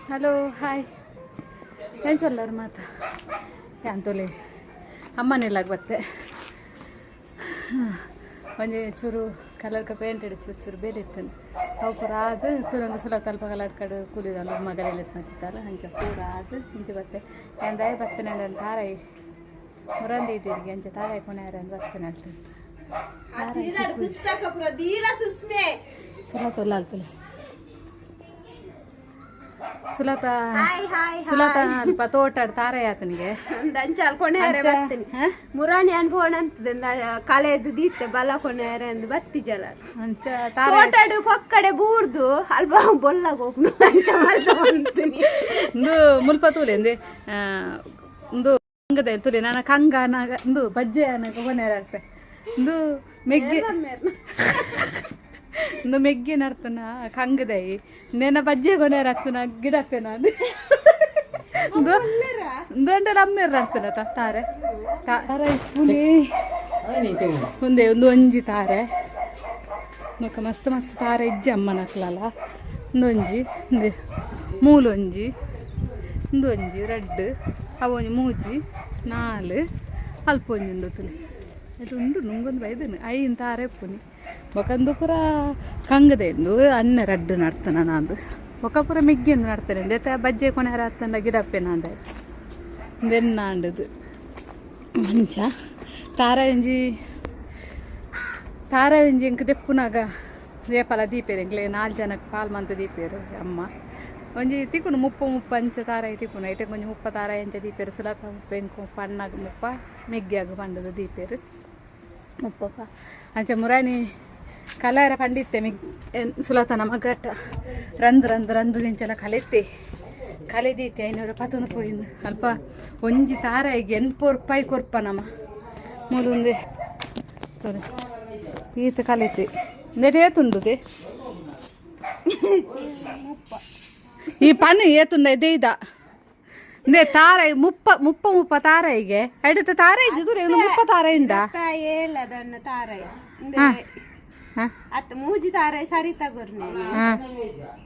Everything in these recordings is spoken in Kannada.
ಹಲೋ ಹಾಯ್ ಏನು ಚೊಲ್ಲರು ಮಾತಾ ಯಾಂತೋಲೆ ಅಮ್ಮನಿಲ್ಲಾಗ ಬತ್ತೆ ಒಂಜಿ ಚೂರು ಕಲರ್ಕ ಪೇಂಟೆಡ್ ಚೂರು ಚೂರು ಬೇರೆ ಇರ್ತಾನೆ ಅವು ಪೂರ ಆದು ತುರಂಗ ಸುಲ ತಲ್ಪ ಕಲರ್ ಕಡೆ ಕೂಲಿದಲ್ಲ ಮಗಲೆಲ್ಲ ಎತ್ತಿತ್ತಲ್ಲ ಅಂಚ ಪೂರ ಆದು ಇಂಚೆ ಬತ್ತೆ ಎಂದಾಯ ಬತ್ತನೆ ಅಂತ ತಾರಾಯಿ ಮುರಂದಿ ಇದ್ದೀರಿಗೆ ಅಂಚೆ ತಾರಾಯಿ ಕೊನೆಯಾರ ಅಂತ ಬತ್ತನೆ ಆಗ್ತದೆ ಸುಲ ತೊಲ್ಲ ಅಲ್ಪಲೆ ಸುಲತ ಸುಲತ ಅಲ್ಪ ತೋಟಾಡ್ ತಾರಾಯಿ ಆತನಿಗೆ ಅಂಚಾಲ್ ಕೊನೆಯಾರೆ ಬರ್ತೀನಿ ಮುರಾಣಿ ಅನ್ಬೋಣ ಅಂತದ ಕಲೆದು ದೀತ್ತೆ ಬಲ ಕೊನೆಯಾರೆ ಅಂದು ಬತ್ತಿ ಜಲ ಅಂಚ ತೋಟಾಡು ಪಕ್ಕಡೆ ಬೂರ್ದು ಅಲ್ಪ ಬೊಲ್ಲಾಗ ಹೋಗ್ನು ಅಂಚ ಮಲ್ತ ಬಂತೀನಿ ಒಂದು ಮುಲ್ಪ ತೂಲೆ ಅಂದೆ ಒಂದು ಹಂಗದೆ ತುಲೆ ನಾನು ಕಂಗ ಒಂದು ಬಜ್ಜೆ ಅನ್ನೋ ಕೊನೆಯಾರ ಆಗ್ತದೆ ಒಂದು ಮೆಗ್ಗೆ ಒಂದು ಮೆಗ್ಗೆ ನಡ್ತನ ಕಂಗದೈ ನೇನ ಬಜ್ಜೆ ಕೊನೆಯಾರ ಆಗ್ತನ ಗಿಡಪ್ಪೇನ ದೊಡ್ಡ ಅಮ್ಮೇರ ನಡ್ತನ ತಾರೆ ತಾರೆ ಪುಲಿ ಒಂದೇ ಒಂದು ಒಂಜಿ ತಾರೆ ನೋಕ ಮಸ್ತ್ ಮಸ್ತ್ ತಾರೆ ಇಜ್ಜಿ ಅಮ್ಮನ ಹಾಕ್ಲಲ್ಲ ಒಂದು ಒಂಜಿ ಒಂದೇ ಮೂಲು ಒಂಜಿ ಒಂದು ಒಂಜಿ ರೆಡ್ ಅವು ಒಂಜಿ ಮೂಜಿ ನಾಲು ಅಲ್ಪ ಒಂಜಿ ಒಂದು ತುಲಿ ಅದು ಉಂಡು ನುಂಗೊಂದು ಬೈದನು ಐನ್ ತಾರೆ ಪುನಿ ಬೊಕಂದು ಪೂರ ಕಂಗದೆಂದು ಅನ್ನ ರಡ್ಡು ನಡ್ತಾನ ನಾಂದು ಬೊಕ ಪೂರ ಮಿಗ್ಗಿಂದು ನಡ್ತಾನೆ ಎಂದೈತೆ ಬಜ್ಜೆ ಕೊನೆಯಾರ ಹತ್ತಂದ ಗಿಡಪ್ಪೇನ ಅಂದ ದೆನ್ನ ಅಂಡದು ಮಂಚ ತಾರ ಒಂಜಿ ಇಂಕ ದೆಪ್ಪುನಾಗ ದೇಪಲ ದೀಪೇರು ಎಂಕ್ಲೆ 4 ಜನಕ್ಕೆ ಪಾಲ್ ಮಂತ ದೀಪೇರು ಅಮ್ಮ ಒಂಜಿ ತಿಕ್ಕುಂಡು ಮುಪ್ಪ ಅಂಚ ತಾರಾಯಿ ತಿಕ್ಕುಂಡು ಐಟೆ ಕೊಂಚ ಮುಪ್ಪ ತಾರಾಯಿ ಅಂಚ ದೀಪೇರು ಸುಲತ ಮುಪ್ಪ ಎಂಕು ಮುಪ್ಪ ಅಣ್ಣಾಗ ಮುಪ್ಪ ಮೆಗ್ಗಿಯಾಗ ಪಂಡದು ದೀಪೇರು ಮುಪ್ಪಪ್ಪ ಅಂಚ ಮುರಾಣಿ ಕಲಾರ ಪಂಡಿತ್ತೆ ಸುಲತನ ಮಗಟ್ಟ ರಂದು ನಿಂಚೆಲ್ಲ ಕಲೆದೀತೆ 500 ಪತನ ಪೋయింದು ಅಲ್ಪ ಒಂಜಿ ತಾರಾಯಿಗೆ 800 ರೂಪಾಯಿ ಕೊರ್ಪ ನಮ್ಮ ಮೂಲೊಂದೆ ಈತ ಕಲಿತೆ ನೆಟ್ ಏತುಂಡುದೆ ಈ ಪನ್ನು ಏತುಂಡ ಇದ ಇಂದೆ ತಾರಾಯಿ ಮುಪ್ಪ ತಾರಾಯಿಗೆ ಐಡತ ತಾರಾಯಿ ಮುಪ್ಪ ತಾರಾಯಿ ಉಂಡ ಏಳದನ್ನ ತಾರಾಯಿ ಅತ್ತ ಮೂಜಿ ತಾರಾಯಿ ಸರಿ ತಗೋರ್ನೆ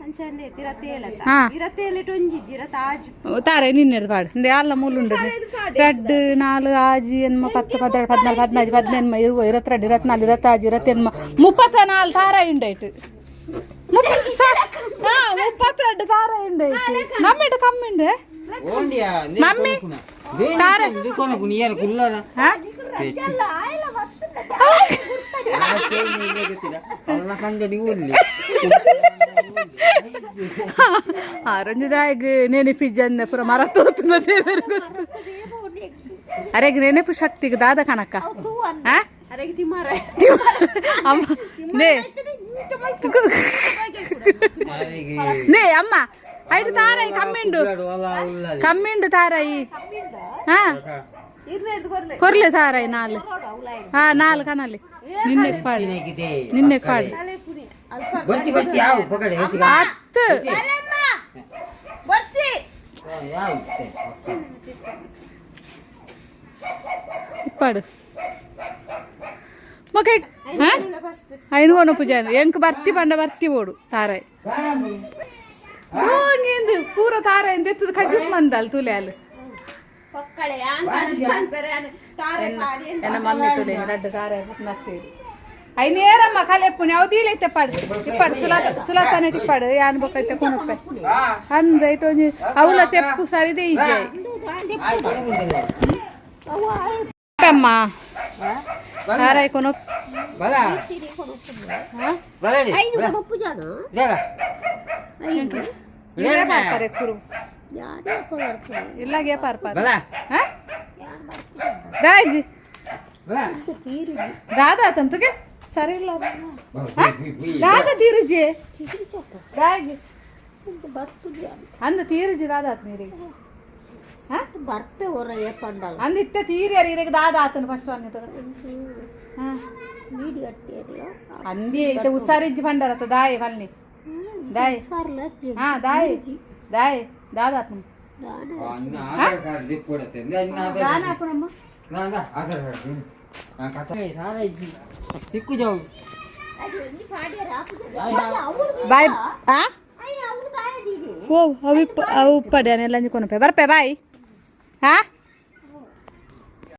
ಅಂಚಂದೆ ಇರತ್ತೇಳಟ ಒಂಜಿಜ್ಜಿ ಇರತ್ತಾಜು ತಾರಾಯಿ ನಿನ್ನೆದು ಪಾಡು ಇಂದೆ ಅಲ್ಲ ಮೂಲುಂಡು ರೆಡ್ 4 ಆಜಿ ಎನ್ಮ 10 14 15 16 17 20 22 24 25 27 34 ತಾರಾಯಿ ಉಂಡಾಯ್ತು 32 ತಾರಾಯಿ ಉಂಡಾಯ್ತು ನಮ್ಮಿಟ್ಟು ಕಮ್ಮಿ ಉಂಡೆ ಮಮ್ಮಿ ಆರೊಂಜದಾಯಗ್ ನೆನಪಿಜ್ಜಂದ ಪುರ ಮರ ತೋತುನ ದೇವರು ಗೊತ್ತು ಅರೆಗ್ ನೆನಪು ಶಕ್ತಿಗೆ ದಾದ ಕಣಕ್ಕ ನೇ ಅಮ್ಮ ಐದು ತಾರಾಯಿ ಕಮ್ಮಿಂಡು ತಾರಾಯಿ ಹಾ ಕೊರ್ಲೆ ತಾರಾಯಿ 4 4 ಕನಲ್ಲಿ ನಿನ್ನೆ ಪಾಡಿ 10 ಪಾಡು ಮಗ ಐನು ಕೊನ ಪೂಜಾನ ಎಂಕ್ ಬರ್ತಿ ಪಂಡ ಬರ್ತಿ ಓಡು ತಾರಾಯಿ ಪೂರ ತಾರಾಯಿ ಅಂತ ಎತ್ತದ ಖಜ್ಜುತ್ ಮಂದಲ್ ತುಲೆ ಅಲ್ಲಿ ಎನ್ನ ಮಮ್ಮಿ ತುಲೆ ರಡ್ಡು ತಾರಾಯಿ ನತ್ತೇರಿ ಐನೇರಮ್ಮ ಕಲೆಪ್ಪುನಿ ಅವದೀಲ ತಿಪ್ಪಾಡು ಸುಲತಾನೆ ತಿಪ್ಪಾಡು ಯಾನ್ ಬೊಕ್ಕೈತೆ ಕೊನೊಕ್ಕ ಅಂದೈತು ಒಂಜಿ ಅವಲ ತೆಪ್ಪು ಸರಿದೆ ಈಜೆ ಅಮ್ಮ ತಾರಾಯಿ ಕೊನೊ ಇಲ್ಲಾಗೆ ದಾದಾ ತಂತುಗೆ ಸರಿ ಇಲ್ಲ ದಾದಾ ತೀರುಜಿ ಅಂದ ತೀರುಜಿ ದಾದಾ ಆತ ನೀರಿಗೆ ಬರ್ತೆ ಹೊರ ಏಪಂಡಲ್ಲ ಅಂದ ಇತ್ತೆ ತೀರಿಯಾರ ಇರಿಗೆ ದಾದಾ ಆತನ ಫಸ್ಟ್ ಅನ್ನಿ ನೀಡಿ ಅಟ್ಟಿಯಲ್ಲ ಅಂದಿ ಇತ ಉಸಾರಿಜ್ಜಿ ಪಂಡರತ ದಾಯಿ ಫಲ್ನಿ ದಾಯಿ ಹಾ ದಾಯಿ ದಾದಾ ಆತನ ಬಾಯ್ ಓ ಅವು ಉಪ್ಪಡಿ ಅನೆಲ್ಲ ಕೊನಪೆ ಬರ್ಪೆ ಬಾಯ್ ಹಾಂ